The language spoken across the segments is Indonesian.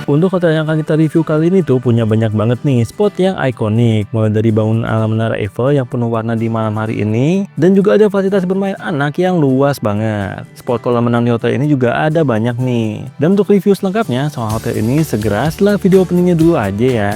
Untuk hotel yang akan kita review kali ini tuh punya banyak banget nih spot yang ikonik, mulai dari bangunan ala Menara Eiffel yang penuh warna di malam hari ini, dan juga ada fasilitas bermain anak yang luas banget. Spot kolam renang di hotel ini juga ada banyak nih. Dan untuk review selengkapnya soal hotel ini segera setelah video openingnya dulu aja ya.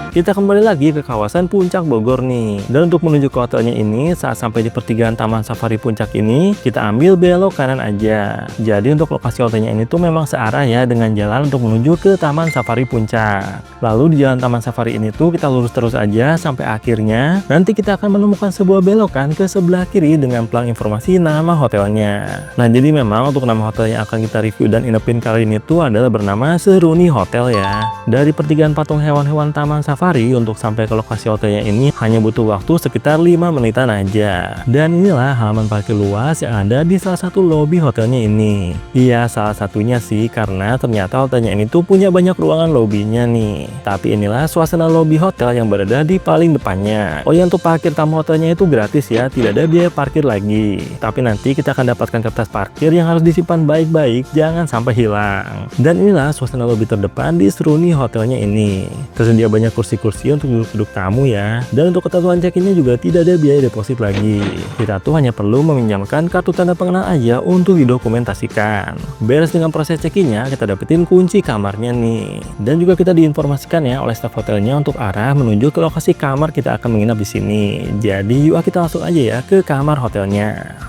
Kita kembali lagi ke kawasan Puncak Bogor nih. Dan untuk menuju ke hotelnya ini, saat sampai di pertigaan Taman Safari Puncak ini, kita ambil belok kanan aja. Jadi untuk lokasi hotelnya ini tuh memang searah ya dengan jalan untuk menuju ke Taman Safari Puncak. Lalu di jalan Taman Safari ini tuh kita lurus terus aja sampai akhirnya nanti kita akan menemukan sebuah belokan ke sebelah kiri dengan pelang informasi nama hotelnya. Nah, jadi memang untuk nama hotel yang akan kita review dan inepin kali ini tuh adalah bernama Seruni Hotel ya. Dari pertigaan patung hewan-hewan Taman Safari untuk sampai ke lokasi hotelnya ini hanya butuh waktu sekitar 5 menitan aja. Dan inilah halaman parkir luas yang ada di salah satu lobi hotelnya ini. Iya, salah satunya sih karena ternyata hotelnya ini tuh punya banyak ruangan lobinya nih. Tapi inilah suasana lobi hotel yang berada di paling depannya. Oh ya, untuk parkir tamu hotelnya itu gratis ya, tidak ada biaya parkir lagi. Tapi nanti kita akan dapatkan kertas parkir yang harus disimpan baik-baik, jangan sampai hilang. Dan inilah suasana lobi terdepan di Seruni hotelnya ini. Tersedia banyak kursi-kursi untuk duduk-duduk tamu ya. Dan untuk ketentuan check-innya juga tidak ada biaya deposit lagi. Kita tuh hanya perlu meminjamkan kartu tanda pengenal aja untuk didokumentasikan. Beres dengan proses check-innya, kita dapetin kunci kamarnya nih. Dan juga kita diinformasikan ya oleh staf hotelnya untuk arah menuju ke lokasi kamar kita akan menginap di sini. Jadi yuk kita langsung aja ya ke kamar hotelnya.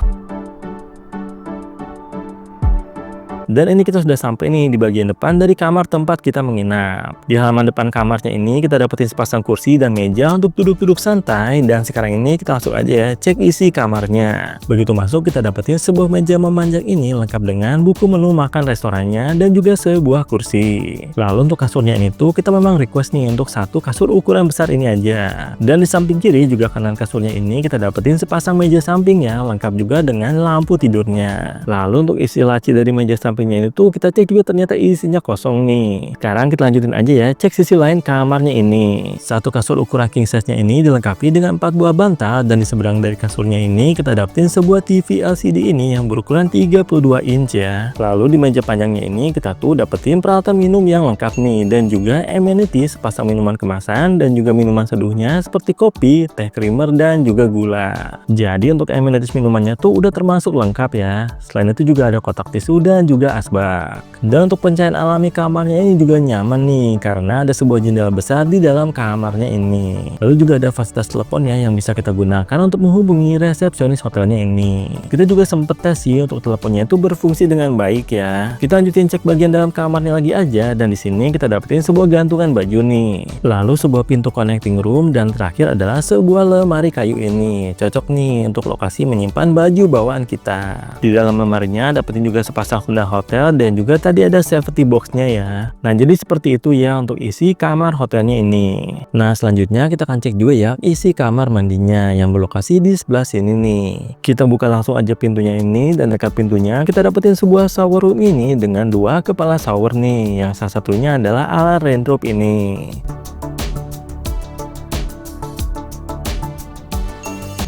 Dan ini kita sudah sampai nih di bagian depan dari kamar tempat kita menginap. Di halaman depan kamarnya ini kita dapetin sepasang kursi dan meja untuk duduk-duduk santai. Dan sekarang ini kita langsung aja ya cek isi kamarnya. Begitu masuk kita dapetin sebuah meja memanjang ini lengkap dengan buku menu makan restorannya dan juga sebuah kursi. Lalu untuk kasurnya ini tuh kita memang request nih untuk satu kasur ukuran besar ini aja. Dan di samping kiri juga kanan kasurnya ini kita dapetin sepasang meja sampingnya lengkap juga dengan lampu tidurnya. Lalu untuk isi laci dari meja samping ini tuh kita cek juga ternyata isinya kosong nih. Sekarang kita lanjutin aja ya cek sisi lain kamarnya ini. Satu kasur ukuran king size-nya ini dilengkapi dengan 4 buah bantal dan di seberang dari kasurnya ini kita dapetin sebuah TV LCD ini yang berukuran 32 inch ya. Lalu di meja panjangnya ini kita tuh dapetin peralatan minum yang lengkap nih dan juga amenities sepasang minuman kemasan dan juga minuman seduhnya seperti kopi, teh creamer dan juga gula. Jadi untuk amenities minumannya tuh udah termasuk lengkap ya. Selain itu juga ada kotak tisu dan juga asbak. Dan untuk pencahayaan alami kamarnya ini juga nyaman nih karena ada sebuah jendela besar di dalam kamarnya ini. Lalu juga ada fasilitas telepon ya yang bisa kita gunakan untuk menghubungi resepsionis hotelnya ini. Kita juga sempet tes sih untuk teleponnya itu berfungsi dengan baik ya. Kita lanjutin cek bagian dalam kamarnya lagi aja dan di sini kita dapetin sebuah gantungan baju nih. Lalu sebuah pintu connecting room dan terakhir adalah sebuah lemari kayu ini. Cocok nih untuk lokasi menyimpan baju bawaan kita. Di dalam lemarinya dapetin juga sepasang sendal hotel dan juga tadi ada safety boxnya ya. Nah, jadi seperti itu ya untuk isi kamar hotelnya ini. Nah, selanjutnya kita akan cek juga ya isi kamar mandinya yang berlokasi di sebelah sini nih. Kita buka langsung aja pintunya ini dan dekat pintunya kita dapetin sebuah shower room ini dengan 2 kepala shower nih yang salah satunya adalah ala raindrop ini.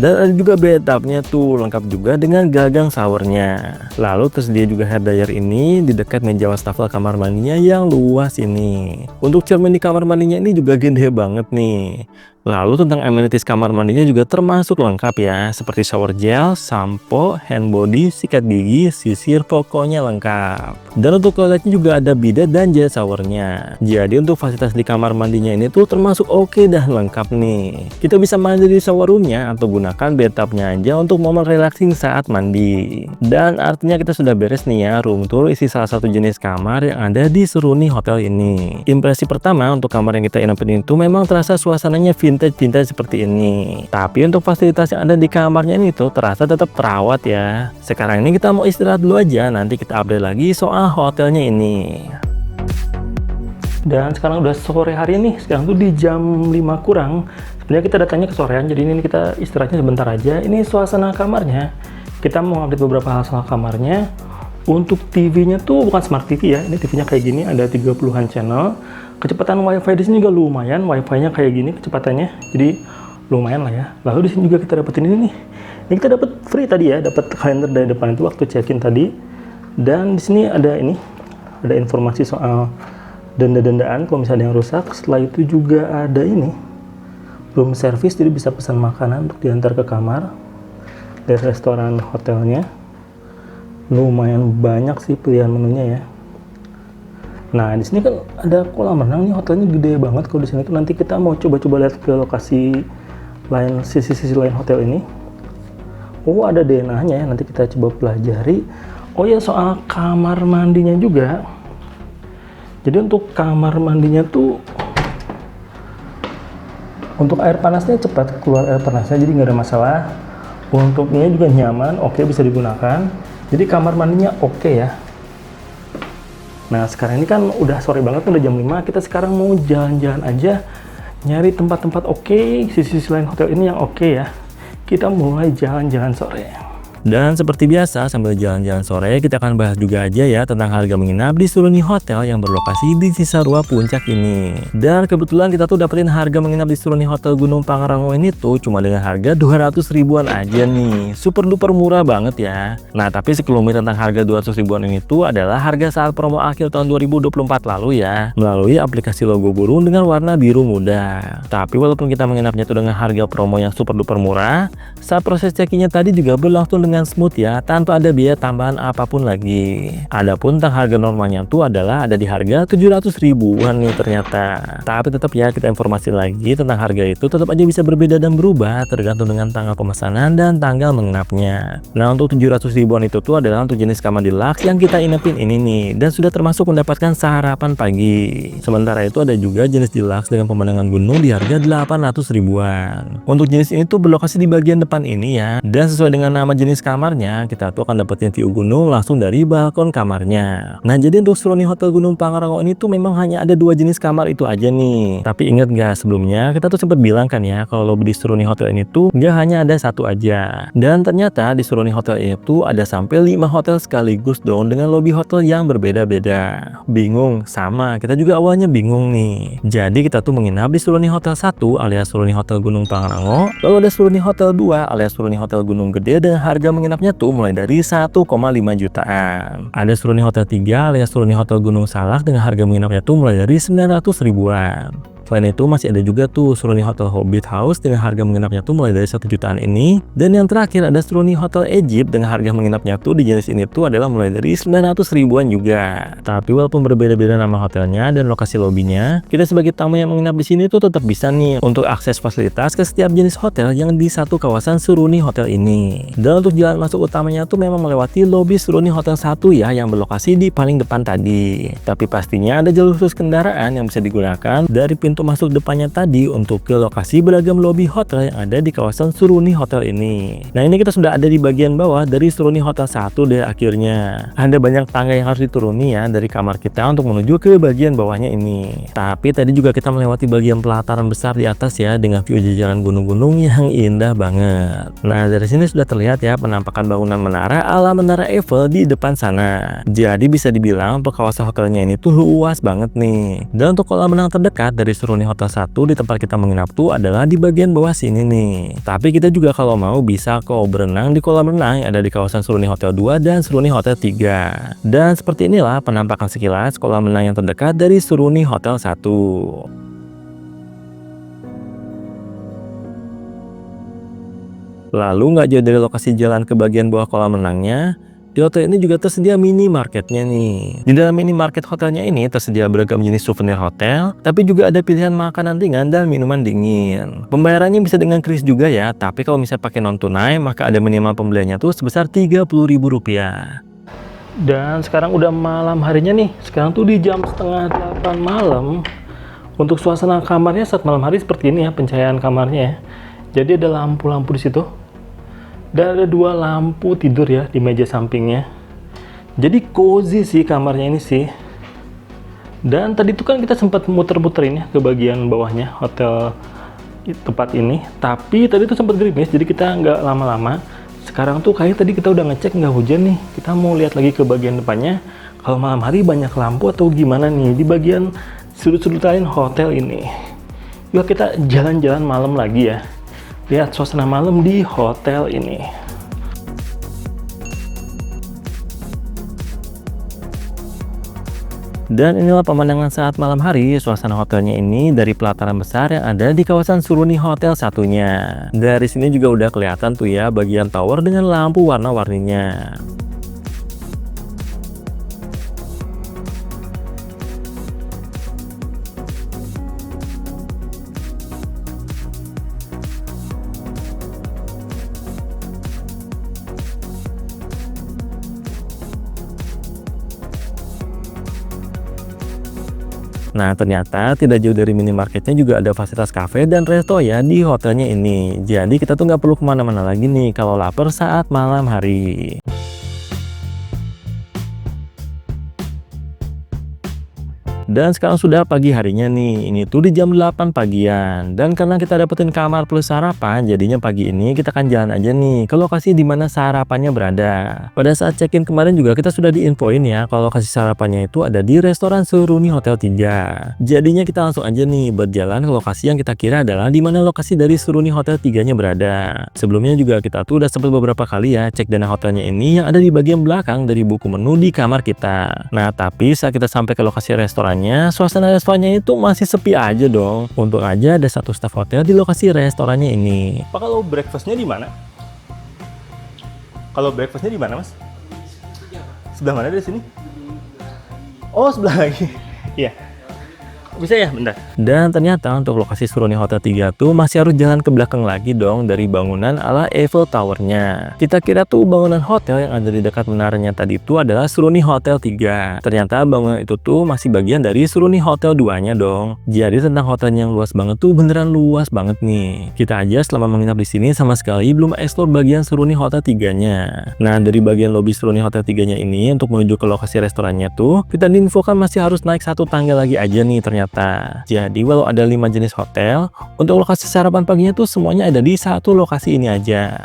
Dan ada juga bathtubnya tuh lengkap juga dengan gagang showernya. Lalu tersedia juga hair dryer ini di dekat meja wastafel kamar mandinya yang luas ini. Untuk cermin di kamar mandinya ini juga gede banget nih. Lalu tentang amenities kamar mandinya juga termasuk lengkap ya, seperti shower gel, sampo, hand body, sikat gigi, sisir, pokoknya lengkap. Dan untuk toiletnya juga ada bidet dan jet showernya. Jadi untuk fasilitas di kamar mandinya ini tuh termasuk oke dah lengkap nih. Kita bisa mandi di shower roomnya atau gunakan bathtubnya aja untuk momen relaxing saat mandi. Dan artinya kita sudah beres nih ya room tour isi salah satu jenis kamar yang ada di Seruni Hotel ini. Impresi pertama untuk kamar yang kita inapin itu memang terasa suasananya vintage seperti ini. Tapi untuk fasilitas yang ada di kamarnya ini tuh terasa tetap terawat ya. Sekarang ini kita mau istirahat dulu aja, nanti kita update lagi soal hotelnya ini. Dan sekarang udah sore hari nih, sekarang tuh di jam 5 kurang. Sebenarnya kita datangnya ke sorean, jadi ini kita istirahatnya sebentar aja. Ini suasana kamarnya. Kita mau update beberapa hal soal kamarnya. Untuk TV-nya tuh bukan smart TV ya, ini TV-nya kayak gini, ada 30-an channel. Kecepatan WiFi di sini juga lumayan, WiFi-nya kayak gini kecepatannya, jadi lumayan lah ya. Lalu di sini juga kita dapetin ini nih. Ini kita dapat free tadi ya, dapat kalender dari depan itu waktu check-in tadi. Dan di sini ada ini, ada informasi soal denda-dendaan kalau misalnya yang rusak. Setelah itu juga ada ini, room service, jadi bisa pesan makanan untuk diantar ke kamar dari restoran hotelnya. Lumayan banyak sih pilihan menunya ya. Nah, di sini kan ada kolam renang nih, hotelnya gede banget. Kalau di sini tuh nanti kita mau coba-coba lihat ke lokasi lain, sisi-sisi lain hotel ini. Oh, ada DNA-nya ya, nanti kita coba pelajari. Oh ya, soal kamar mandinya juga. Jadi untuk kamar mandinya tuh, untuk air panasnya cepat keluar air panasnya, jadi nggak ada masalah. Untuknya juga nyaman, oke, bisa digunakan. Jadi kamar mandinya oke ya. Nah, sekarang ini kan udah sore banget, udah jam 5. Kita sekarang mau jalan-jalan aja, nyari tempat-tempat oke, sisi-sisi lain hotel ini yang oke ya. Kita mulai jalan-jalan sore. Dan seperti biasa, sambil jalan-jalan sore, kita akan bahas juga aja ya tentang harga menginap di Seruni Hotel yang berlokasi di Cisarua Puncak ini. Dan kebetulan kita tuh dapetin harga menginap di Seruni Hotel Gunung Pangrango ini tuh cuma dengan harga 200 ribuan aja nih. Super duper murah banget ya. Nah, tapi sekelumit tentang harga 200 ribuan ini tuh adalah harga saat promo akhir tahun 2024 lalu ya, melalui aplikasi logo burung dengan warna biru muda. Tapi walaupun kita menginapnya tuh dengan harga promo yang super duper murah, saat proses check-in-nya tadi juga berlangsung dengan smooth ya, tanpa ada biaya tambahan apapun lagi. Adapun tentang harga normalnya tuh adalah ada di harga 700 ribuan nih ternyata. Tapi tetap ya, kita informasi lagi tentang harga itu tetap aja bisa berbeda dan berubah tergantung dengan tanggal pemesanan dan tanggal menginapnya. Nah, untuk 700 ribuan itu tuh adalah untuk jenis kamar deluxe yang kita inapin ini nih, dan sudah termasuk mendapatkan sarapan pagi. Sementara itu ada juga jenis deluxe dengan pemandangan gunung di harga 800 ribuan. Untuk jenis ini tuh berlokasi di bagian depan ini ya, dan sesuai dengan nama jenis kamarnya, kita tuh akan dapetin view gunung langsung dari balkon kamarnya. Nah, jadi untuk Seruni Hotel Gunung Pangrango ini tuh memang hanya ada 2 jenis kamar itu aja nih. Tapi ingat nggak, sebelumnya kita tuh sempat bilang kan ya, kalau di Seruni Hotel ini tuh nggak hanya ada satu aja. Dan ternyata di Seruni Hotel itu ada sampai 5 hotel sekaligus dong, dengan lobby hotel yang berbeda-beda. Bingung? Sama, kita juga awalnya bingung nih. Jadi kita tuh menginap di Seruni Hotel 1 alias Seruni Hotel Gunung Pangrango, lalu ada Seruni Hotel 2 alias Seruni Hotel Gunung Gede dengan harga menginapnya tuh mulai dari 1,5 jutaan. Ada Seruni Hotel 3 alias Seruni Hotel Gunung Salak dengan harga menginapnya tuh mulai dari 900 ribuan. Selain itu masih ada juga tuh Seruni Hotel Hobbit House dengan harga menginapnya tuh mulai dari 1 jutaan ini. Dan yang terakhir ada Seruni Hotel Egypt dengan harga menginapnya tuh di jenis ini tuh adalah mulai dari 900 ribuan juga. Tapi walaupun berbeda-beda nama hotelnya dan lokasi lobbynya, kita sebagai tamu yang menginap di sini tuh tetap bisa nih untuk akses fasilitas ke setiap jenis hotel yang di satu kawasan Seruni Hotel ini. Dan untuk jalan masuk utamanya tuh memang melewati lobby Seruni Hotel 1 ya, yang berlokasi di paling depan tadi. Tapi pastinya ada jalur khusus kendaraan yang bisa digunakan dari pintu masuk depannya tadi untuk ke lokasi beragam lobby hotel yang ada di kawasan Seruni Hotel ini. Nah, ini kita sudah ada di bagian bawah dari Seruni Hotel 1 deh akhirnya. Ada banyak tangga yang harus dituruni ya dari kamar kita untuk menuju ke bagian bawahnya ini. Tapi tadi juga kita melewati bagian pelataran besar di atas ya, dengan view jajaran gunung-gunung yang indah banget. Nah, dari sini sudah terlihat ya penampakan bangunan menara ala Menara Eiffel di depan sana. Jadi bisa dibilang untuk kawasan hotelnya ini tuh luas banget nih. Dan untuk kolam renang terdekat dari Seruni Hotel 1 di tempat kita menginap tuh adalah di bagian bawah sini nih. Tapi kita juga kalau mau bisa kok berenang di kolam renang yang ada di kawasan Seruni Hotel 2 dan Seruni Hotel 3. Dan seperti inilah penampakan sekilas kolam renang yang terdekat dari Seruni Hotel 1. Lalu nggak jauh dari lokasi jalan ke bagian bawah kolam renangnya, di hotel ini juga tersedia minimarketnya nih. Di dalam minimarket hotelnya ini tersedia beragam jenis souvenir hotel, tapi juga ada pilihan makanan ringan dan minuman dingin. Pembayarannya bisa dengan kris juga ya, tapi kalau misalnya pakai non tunai maka ada minimal pembeliannya tuh sebesar Rp30.000. Dan sekarang udah malam harinya nih. Sekarang tuh di jam setengah 8 malam. Untuk suasana kamarnya saat malam hari seperti ini ya, pencahayaan kamarnya ya. Jadi ada lampu-lampu di situ. Dan ada 2 lampu tidur ya di meja sampingnya. Jadi cozy sih kamarnya ini sih. Dan tadi tuh kan kita sempat muter-muterin ya ke bagian bawahnya hotel tempat ini. Tapi tadi tuh sempat gerimis, jadi kita nggak lama-lama. Sekarang tuh kayak tadi kita udah ngecek nggak hujan nih. Kita mau lihat lagi ke bagian depannya. Kalau malam hari banyak lampu atau gimana nih di bagian sudut-sudut lain hotel ini. Yuk kita jalan-jalan malam lagi ya. Lihat suasana malam di hotel ini. Dan inilah pemandangan saat malam hari. Suasana hotelnya ini dari pelataran besar yang ada di kawasan Suruni Hotel satunya. Dari sini juga udah kelihatan tuh ya bagian tower dengan lampu warna-warninya. Nah, ternyata tidak jauh dari minimarketnya juga ada fasilitas cafe dan resto ya di hotelnya ini. Jadi kita tuh nggak perlu kemana-mana lagi nih kalau lapar saat malam hari. Dan sekarang sudah pagi harinya nih, ini tuh di jam 8 pagian. Dan karena kita dapetin kamar plus sarapan, jadinya pagi ini kita akan jalan aja nih ke lokasi di mana sarapannya berada. Pada saat check-in kemarin juga kita sudah diinfoin ya kalau lokasi sarapannya itu ada di restoran Seruni Hotel 3. Jadinya kita langsung aja nih berjalan ke lokasi yang kita kira adalah di mana lokasi dari Seruni Hotel 3-nya berada. Sebelumnya juga kita tuh udah sempat beberapa kali ya cek dana hotelnya ini yang ada di bagian belakang dari buku menu di kamar kita. Nah, tapi saat kita sampai ke lokasi restorannya, suasana restorannya itu masih sepi aja dong. Untung aja ada satu staf hotel di lokasi restorannya ini. Pak, kalau breakfastnya di mana? Kalau breakfastnya di mana, Mas? Sebelah mana dari sini? Oh, sebelah lagi. Iya. Bisa ya, bentar. Dan ternyata untuk lokasi Seruni Hotel 3 tuh masih harus jalan ke belakang lagi dong dari bangunan ala Eiffel Tower-nya. Kita kira tuh bangunan hotel yang ada di dekat menaranya tadi itu adalah Seruni Hotel 3. Ternyata bangunan itu tuh masih bagian dari Seruni Hotel 2-nya dong. Jadi tentang hotelnya yang luas banget tuh beneran luas banget nih. Kita aja selama menginap di sini sama sekali belum eksplor bagian Seruni Hotel 3-nya. Nah, dari bagian lobi Seruni Hotel 3-nya ini untuk menuju ke lokasi restorannya tuh kita diinfokan masih harus naik satu tangga lagi aja nih ternyata. Jadi walau ada 5 jenis hotel, untuk lokasi sarapan paginya tuh semuanya ada di satu lokasi ini aja.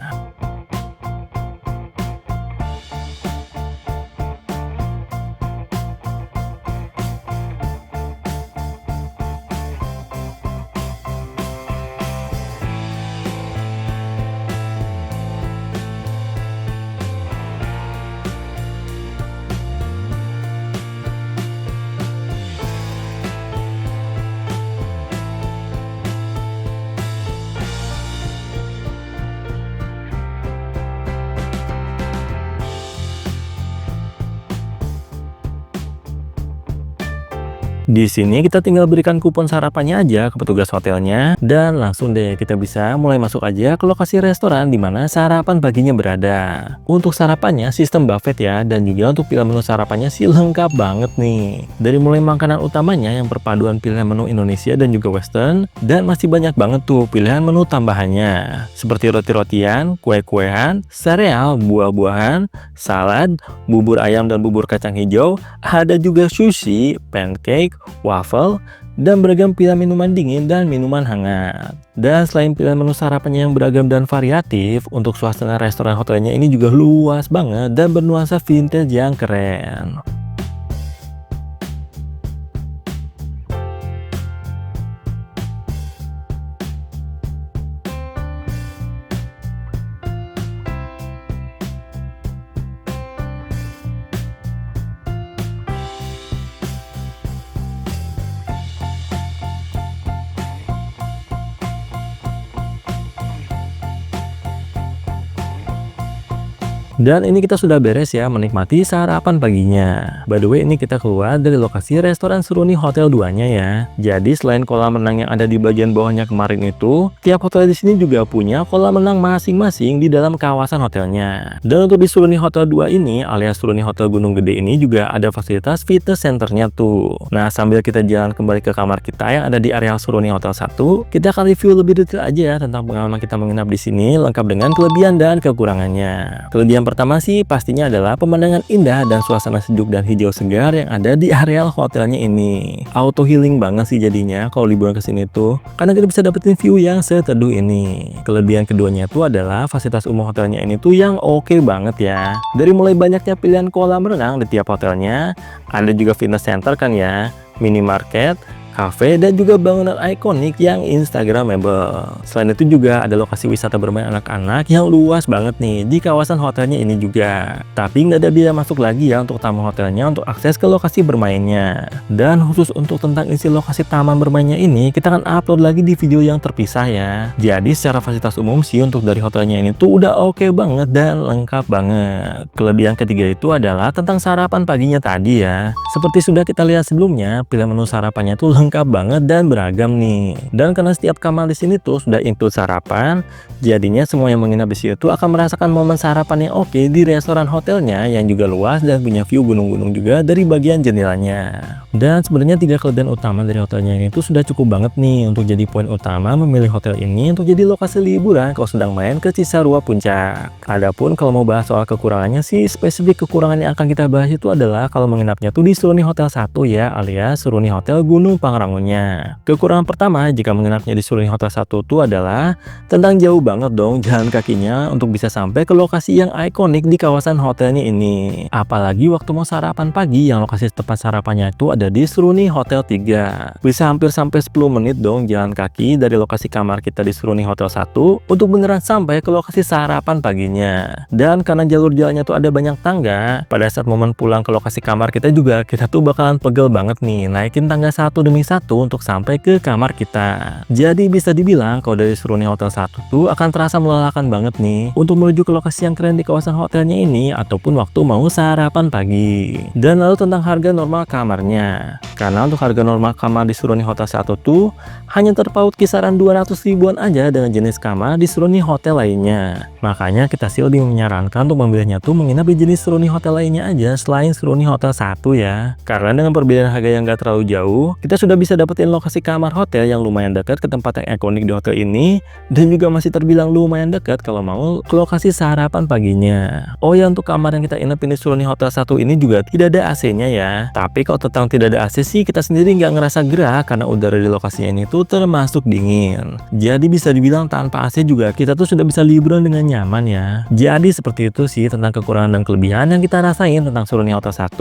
Di sini kita tinggal berikan kupon sarapannya aja ke petugas hotelnya dan langsung deh kita bisa mulai masuk aja ke lokasi restoran di mana sarapan paginya berada. Untuk sarapannya sistem buffet ya, dan juga untuk pilihan menu sarapannya sih lengkap banget nih. Dari mulai makanan utamanya yang perpaduan pilihan menu Indonesia dan juga Western, dan masih banyak banget tuh pilihan menu tambahannya seperti roti-rotian, kue-kuean, sereal, buah-buahan, salad, bubur ayam dan bubur kacang hijau, ada juga sushi, pancake, waffle, dan beragam pilihan minuman dingin dan minuman hangat. Dan selain pilihan menu sarapannya yang beragam dan variatif, untuk suasana restoran hotelnya ini juga luas banget dan bernuansa vintage yang keren. Dan ini kita sudah beres ya menikmati sarapan paginya. By the way, ini kita keluar dari lokasi restoran Seruni Hotel 2-nya ya. Jadi selain kolam renang yang ada di bagian bawahnya kemarin itu, tiap hotel di sini juga punya kolam renang masing-masing di dalam kawasan hotelnya. Dan untuk di Seruni Hotel 2 ini alias Seruni Hotel Gunung Gede ini juga ada fasilitas fitness centernya tuh. Nah, sambil kita jalan kembali ke kamar kita yang ada di area Seruni Hotel 1, kita akan review lebih detail aja tentang pengalaman kita menginap di sini lengkap dengan kelebihan dan kekurangannya. Kelebihan pertama sih pastinya adalah pemandangan indah dan suasana sejuk dan hijau segar yang ada di areal hotelnya ini. Auto healing banget sih jadinya kalau liburan ke sini tuh, karena kita bisa dapetin view yang seteduh ini. Kelebihan keduanya itu adalah fasilitas umum hotelnya ini tuh yang oke banget ya. Dari mulai banyaknya pilihan kolam renang di tiap hotelnya, ada juga fitness center kan ya, minimarket, kafe, dan juga bangunan ikonik yang instagramable. Selain itu juga ada lokasi wisata bermain anak-anak yang luas banget nih di kawasan hotelnya ini juga. Tapi nggak ada biaya masuk lagi ya untuk tamu hotelnya untuk akses ke lokasi bermainnya. Dan khusus untuk tentang isi lokasi taman bermainnya ini, kita akan upload lagi di video yang terpisah ya. Jadi secara fasilitas umum sih untuk dari hotelnya ini tuh udah oke banget dan lengkap banget. Kelebihan ketiga itu adalah tentang sarapan paginya tadi ya. Seperti sudah kita lihat sebelumnya, pilihan menu sarapannya tuh lengkap banget dan beragam nih. Dan karena setiap kamar di sini tuh sudah include sarapan, jadinya semua yang menginap di sini tuh akan merasakan momen sarapan yang oke di restoran hotelnya yang juga luas dan punya view gunung-gunung juga dari bagian jendelanya. Dan sebenarnya 3 kelebihan utama dari hotelnya ini tuh sudah cukup banget nih untuk jadi poin utama memilih hotel ini untuk jadi lokasi liburan kalau sedang main ke Cisarua Puncak. Adapun kalau mau bahas soal kekurangannya sih, spesifik kekurangan yang akan kita bahas itu adalah kalau menginapnya tuh di Seruni Hotel 1 ya, alias Seruni Hotel Gunung Pangrangonya. Kekurangan pertama jika menginapnya di Seruni Hotel 1 itu adalah tentang jauh banget dong jalan kakinya untuk bisa sampai ke lokasi yang ikonik di kawasan hotelnya ini. Apalagi waktu mau sarapan pagi yang lokasi tempat sarapannya itu ada di Seruni Hotel 3. Bisa hampir sampai 10 menit dong jalan kaki dari lokasi kamar kita di Seruni Hotel 1 untuk beneran sampai ke lokasi sarapan paginya. Dan karena jalur jalannya tuh ada banyak tangga, pada saat momen pulang ke lokasi kamar kita juga, kita tuh bakalan pegel banget nih naikin tangga satu demi satu untuk sampai ke kamar kita. Jadi bisa dibilang kalau dari Seruni Hotel 1 tuh akan terasa melelahkan banget nih untuk menuju ke lokasi yang keren di kawasan hotelnya ini ataupun waktu mau sarapan pagi. Dan lalu tentang harga normal kamarnya. Karena untuk harga normal kamar di Seruni Hotel 1 tuh hanya terpaut kisaran 200 ribuan aja dengan jenis kamar di Seruni Hotel lainnya. Makanya kita sih lebih menyarankan untuk memilihnya tuh menginap di jenis Seruni Hotel lainnya aja selain Seruni Hotel 1 ya. Karena dengan perbedaan harga yang gak terlalu jauh, kita sudah bisa dapetin lokasi kamar hotel yang lumayan dekat ke tempat yang ikonik di hotel ini, dan juga masih terbilang lumayan dekat kalau mau ke lokasi sarapan paginya. Oh ya, untuk kamar yang kita inap di Seruni Hotel 1 ini juga tidak ada AC-nya ya. Tapi kalau tentang tidak ada AC sih, kita sendiri nggak ngerasa gerah karena udara di lokasinya ini tuh termasuk dingin. Jadi bisa dibilang tanpa AC juga kita tuh sudah bisa liburan dengan nyaman ya. Jadi seperti itu sih tentang kekurangan dan kelebihan yang kita rasain tentang Seruni Hotel 1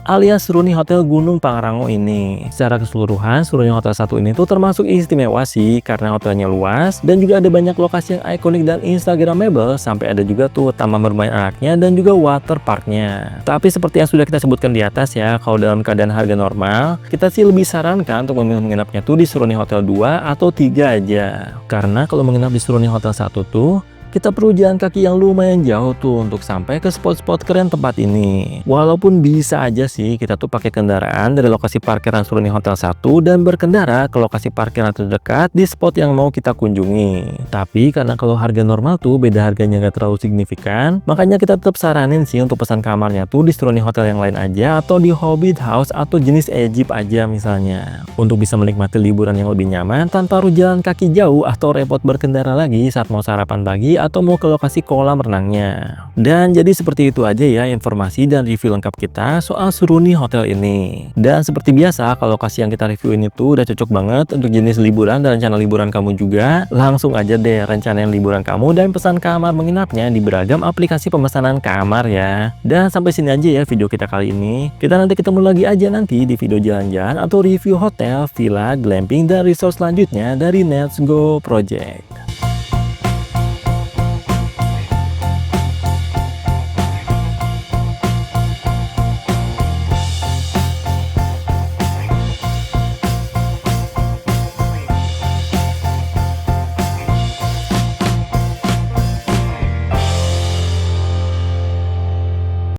alias Seruni Hotel Gunung Pangrango ini. Secara keseluruhan Seruni Hotel 1 ini tuh termasuk istimewa sih karena hotelnya luas dan juga ada banyak lokasi yang ikonik dan instagramable, sampai ada juga tuh taman bermain anaknya dan juga water parknya. Tapi seperti yang sudah kita sebutkan di atas ya, kalau dalam keadaan harga normal, kita sih lebih sarankan untuk menginapnya tuh di Seruni Hotel 2 atau 3 aja. Karena kalau menginap di Seruni Hotel 1 tuh kita perlu jalan kaki yang lumayan jauh tuh untuk sampai ke spot-spot keren tempat ini. Walaupun bisa aja sih kita tuh pakai kendaraan dari lokasi parkiran Seruni Hotel 1 dan berkendara ke lokasi parkiran terdekat di spot yang mau kita kunjungi. Tapi karena kalau harga normal tuh beda harganya nggak terlalu signifikan, makanya kita tetap saranin sih untuk pesan kamarnya tuh di Seruni Hotel yang lain aja atau di Hobbit House atau jenis Egypt aja misalnya. Untuk bisa menikmati liburan yang lebih nyaman tanpa harus jalan kaki jauh atau repot berkendara lagi saat mau sarapan pagi atau mau ke lokasi kolam renangnya. Dan jadi seperti itu aja ya informasi dan review lengkap kita soal Seruni Hotel ini. Dan seperti biasa kalau lokasi yang kita review ini tuh udah cocok banget untuk jenis liburan dan rencana liburan kamu juga, langsung aja deh rencanain liburan kamu dan pesan kamar menginapnya di beragam aplikasi pemesanan kamar ya. Dan sampai sini aja ya video kita kali ini. Kita nanti ketemu lagi aja nanti di video jalan-jalan atau review hotel, villa, glamping, dan resort selanjutnya dari Let's Go Project.